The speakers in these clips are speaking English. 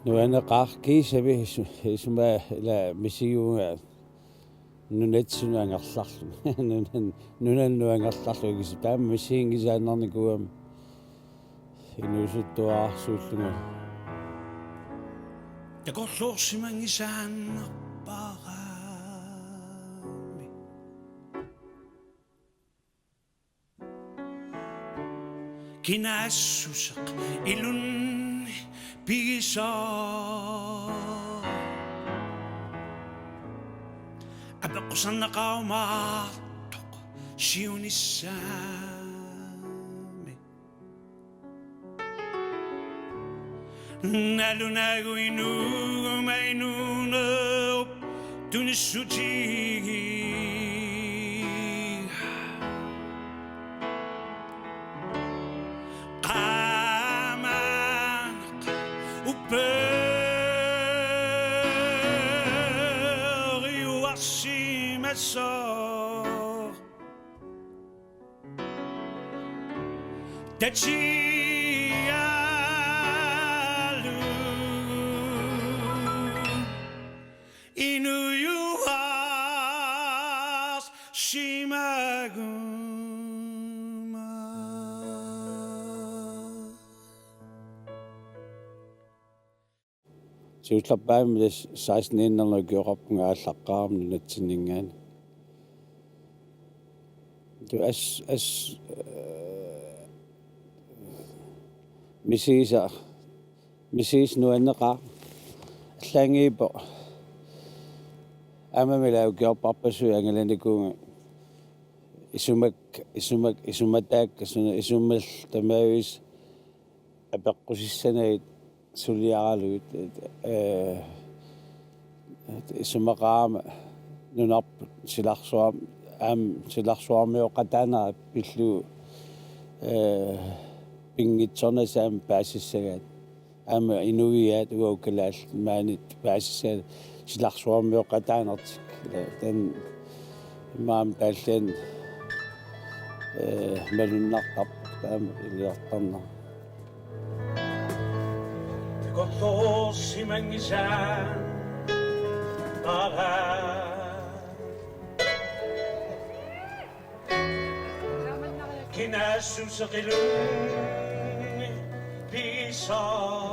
Nuana qaarkiisavi isuma ila misiuga nunatsunuangerlarlu nunannuangerlarlu igis taama misiingisaanarnikuam inusuttuaarsuullugu takorluorsimangisaannerpaaraami kinaasusaq ilunni pigisaa apequsannaqaumaartoq siunissaami nalunaguinuumainuunerup tunissutigi Tachialu inuyuas shimaguma suullappaamilas 16-innerlukiorappunga ааllaqqaaramnu natsinningaani tu as misiis nuanneqa аллаангиипо амамилаугиорпарпасуи ангаланикуунга исуматаакка исуммал тамаавис апеққусиссанаит сулиаралуит исумақаама нунарпут силарсуармиоқатаанера пиллу пингитсорнасаам паассагаат ама инуиаат уаукалаал маанит паассагаат силарсуармиоқатаанертик тан маам тааллаан малуннартарп таама илиартарна takorluorsimangisaan kinaasusaqilunni pigisaa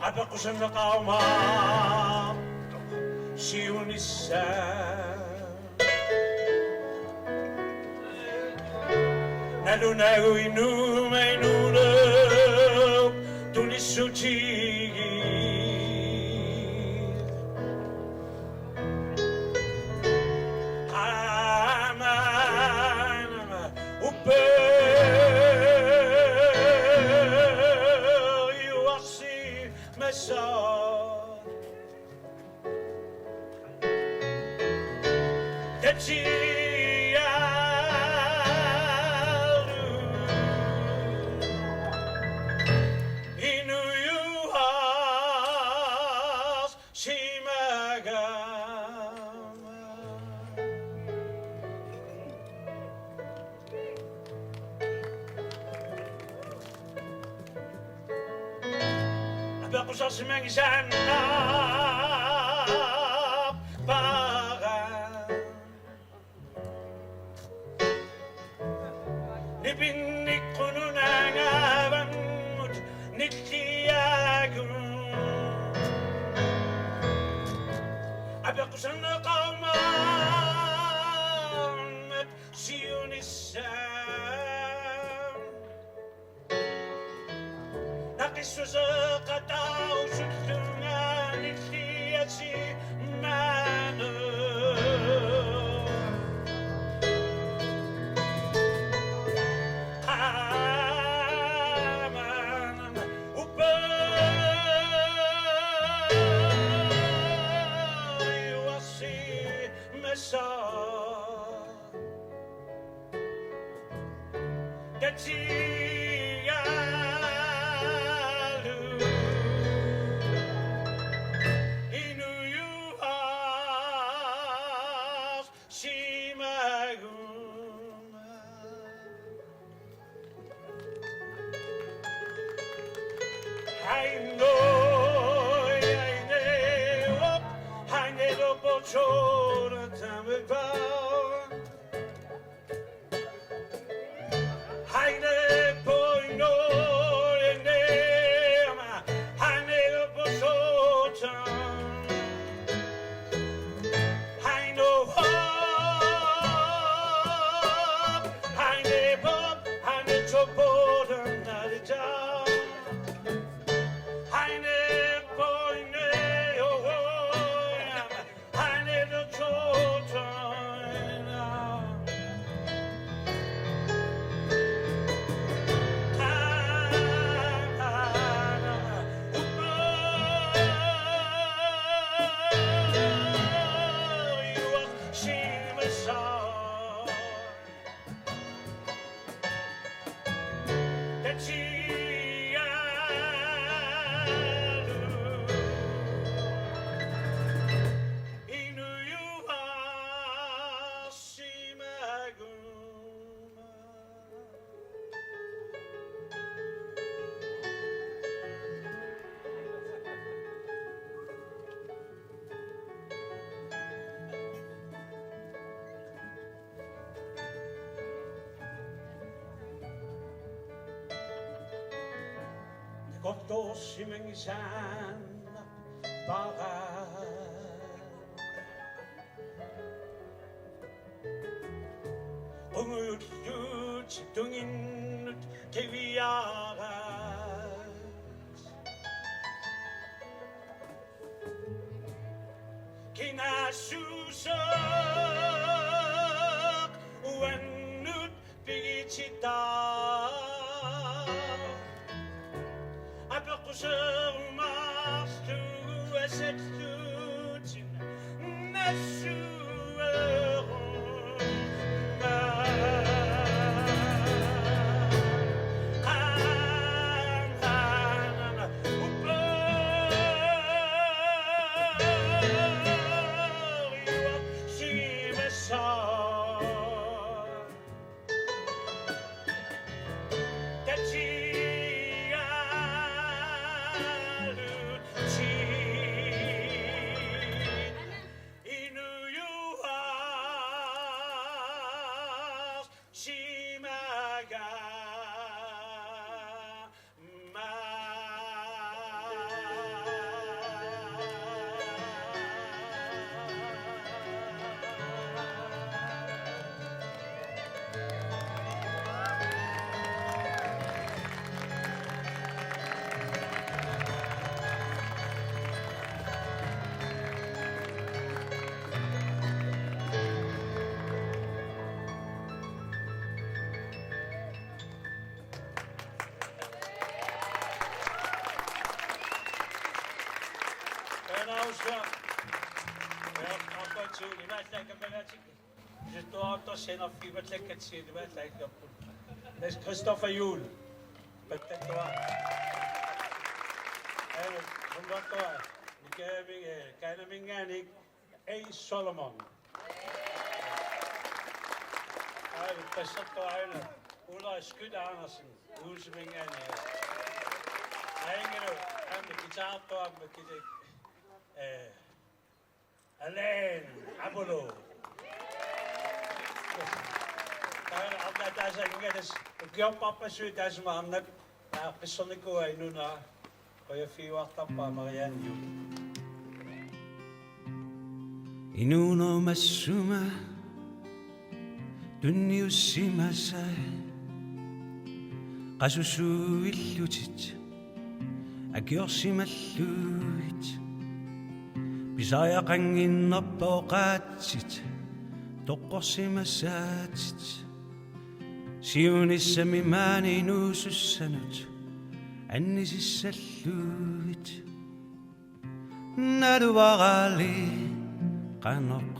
apequsannaqaumaartoq siunissaa nalunaguinuumainuunerup tunissutigi Kortossimen isän para. Ungut tunginnut keviaras. Kinasusak uennut pigitsita. Aperkuseumas tu esetsutin Det är Kristoffer Juhl. Keine Minganik, A. Solomon. Pesatto aina, Ulla Skyd Andersen, Huse Minganik. Engelo, med guitar med Alain Apollo. Allah tässä kädessä, kun pappa syy tässä maanna, pissoni kuai nuna, kun jo fiiva tappaa Marianne. Inuno massuma, tunniussima sai, qasusu illutit, agiorsimalluit, pisaya qangin nappoqaatsit, toqqorsimassaatit. Siunissami maani nuusussanut, annisissalluit. Naduvarali qanoq,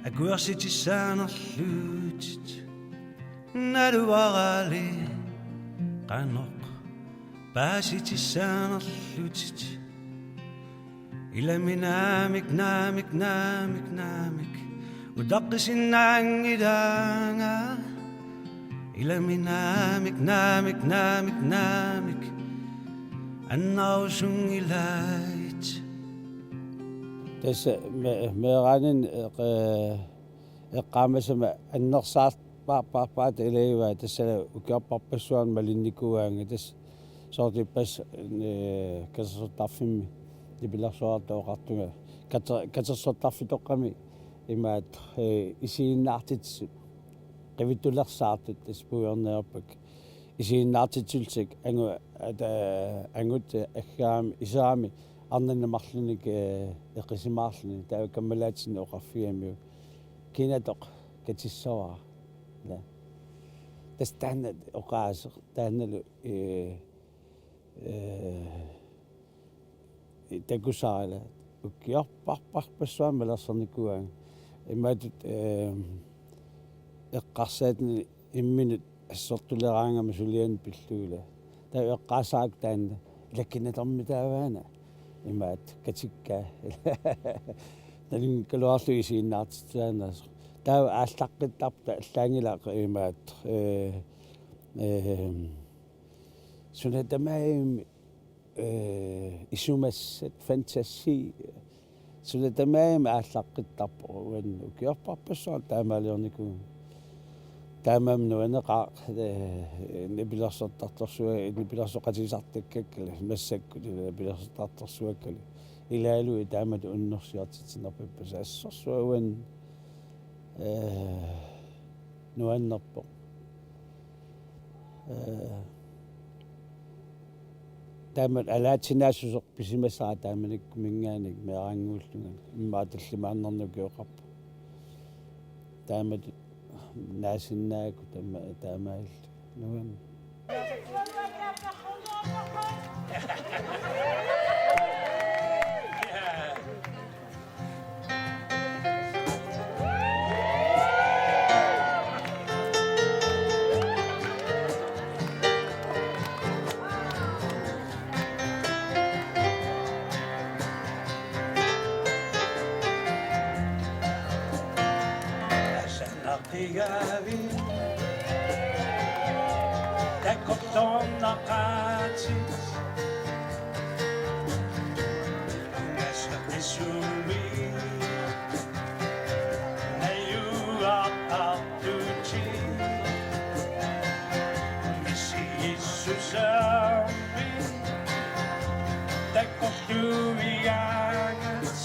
akuersitissaanerluutit. Naduvarali qanoq, paasitissaanerluutit. Ilaminaamik, naamik, naamik, naamik, udaqqisinnaangidaanga. Ilaminamik, namik, namik, namik, annausun ilait. Tässä meeranin eqqaamasama annersaart paat eleivaa tässä ukiarparpassuan malinnikuaanga tässä sortippas kasersortarfimmi ipilarsuartooqartunga kasersortarfitoqqami imaat isiinnaartitsu qivittulersaartut ispuyornerpak isiinnaartitsulsik angut aggaami isaami arnannamarlunik eqisimaarluni taa kammalaatsinni oqarfiamiu kinatoq katissawaa la tastanna oqaase taannalu takusaala ukkiarparparpassuam malersornikuanga imaatut eqqarsaatni imminut assortuleraangama sulian pilluula taa eqqaasaak taanna lakinatormi taavaana imaat katikkaa nalingkaluarlu isiinnaartitaana taa ааllaqqittarpa allaangilaq imaat sunatamaim isumassat fantasi sunatamaim ааllaqqittarpa uan ukiorparpassuar taamaaliorniku таамаамнуанеqa нипилерсертарторсуа нипилерсоқатисартаккаккали массакку нипилерсертарторсуаккали илаалуи таамату уннерсиартитинерпиппаса ассорсуауан нуаннерпо таамат алаатинаасусеқ писимассара тааманикку мингааник меарангууллуган иммааталлимааннернукиоқарпу таамат наасиннааку таамаал нуан Pigavi te koptona katis Nesta tisumi Neju apatuci Misi Isusami Te koptuviagas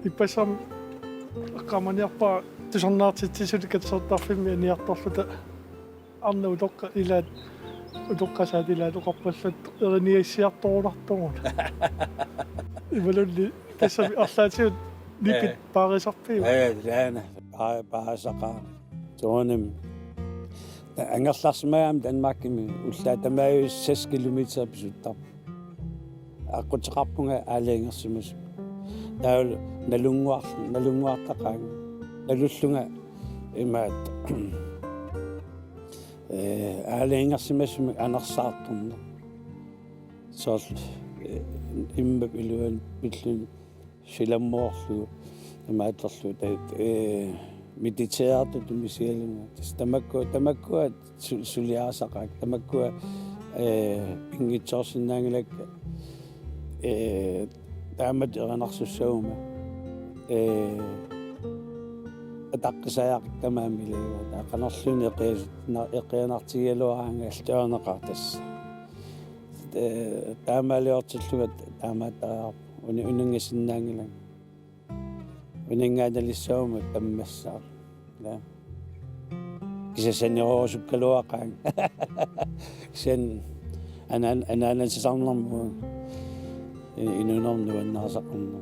иппасам аққаманиарпаа тусарнаартитсисуликатсертарфимми аниарторлута арна улоққа илаат улоққасаат илаат оқарпаллат эриниассиарторулартугут ивалулли тассами арлаатиут нипит паарисарпиу лаана паасақаа тоонем ангерларсимагаам Данмаркими уллаа тамааюс 6 километр писуттар аққутеқарпунга аалаингерсимас таул налунгуартақаан налуллунга имаат аалаингерсимасми анерсаартурна сол имма билуан биллун силаммоорлу имаатерлу таит медитеарту тумисиалунга тамаккуа сулиаасақаак тамаккуа пингитсорсиннаангилак таамат эранарсуссаума атаққисаяақ тамаамилева таақанерлуни эқианартигиалуараанга алтуарнеқартас таамаалиортиллугат таамаатариарпу унунгасиннаангилак унингаадалиссаума таммассаа да кисасанниорусуккалуақаан сен ананасисарнэрму инунэрнуаннаасақарна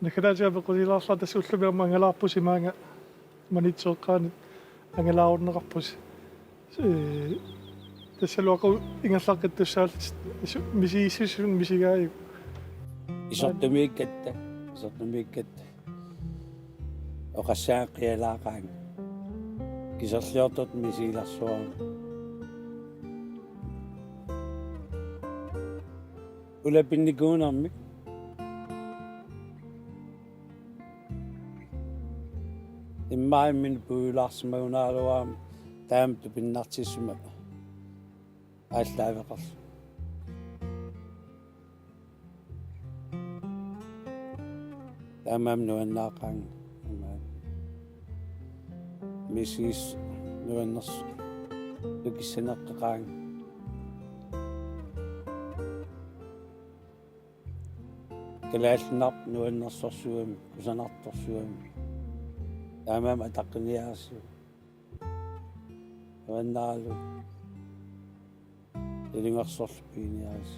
накалаатиа пеқулилаарлаа тассууллумиарма ангалаарпусимаанга манитсеэққаанит ангалааруннеқарпус тассалуақу ингерлаққаттуссаалт мисииссусун мисигааю исортумииккатта оқассааққиалаақаан кисерлиортут мисииларсуа ulapinnikunarmik immaimmin puulaarsimagунааluаам таамту пиннартиссума ааллаавеқарс таамаам нуаннаақаан мисис нуаннерс лукиссанеққаан калаалнарп нуаннерсорсуами кусанарторсуами таамаам атаққиниаарсу нуаннаалу илингерсорлу пиниаарис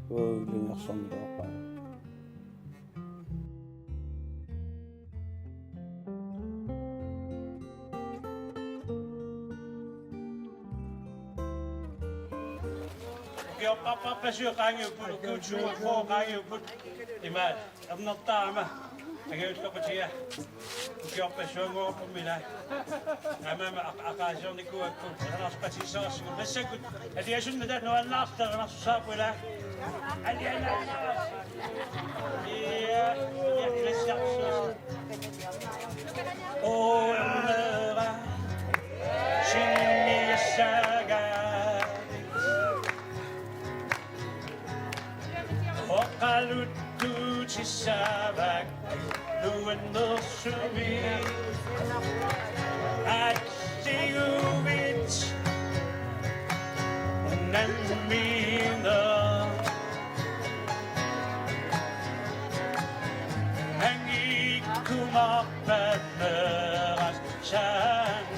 илингерсорнилуақаа Yo papa pasio kangi put kuchu fo kangi put ima amnartaama ageuskapatia yo pasio ngo pumila ama akaasiorni kuakku anaspatisaas messakut aliasun nadat no annaarta anarsaapula aliana ya klasiarsus o amra shinni saga Okaluttu chisabak luennosumi Atsiuvits Nanmina Angikumakpaneras Shannu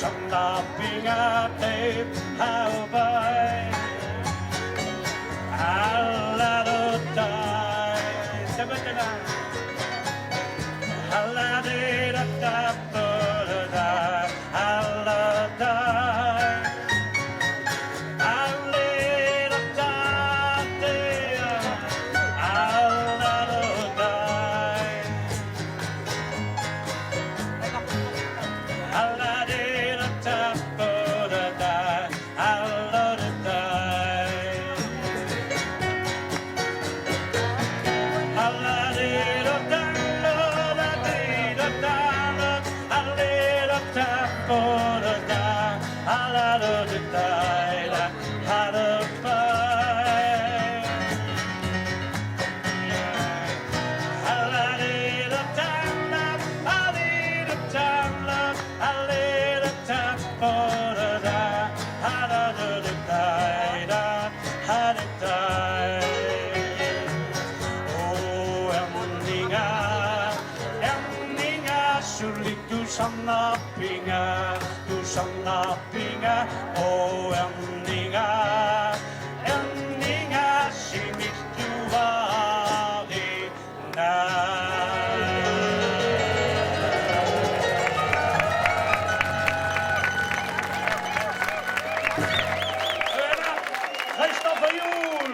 Samnapinga tape how by Aladotai Sabatana Aladata Aladai Du samnapinga o emninga simit duvari na Christopher Hughes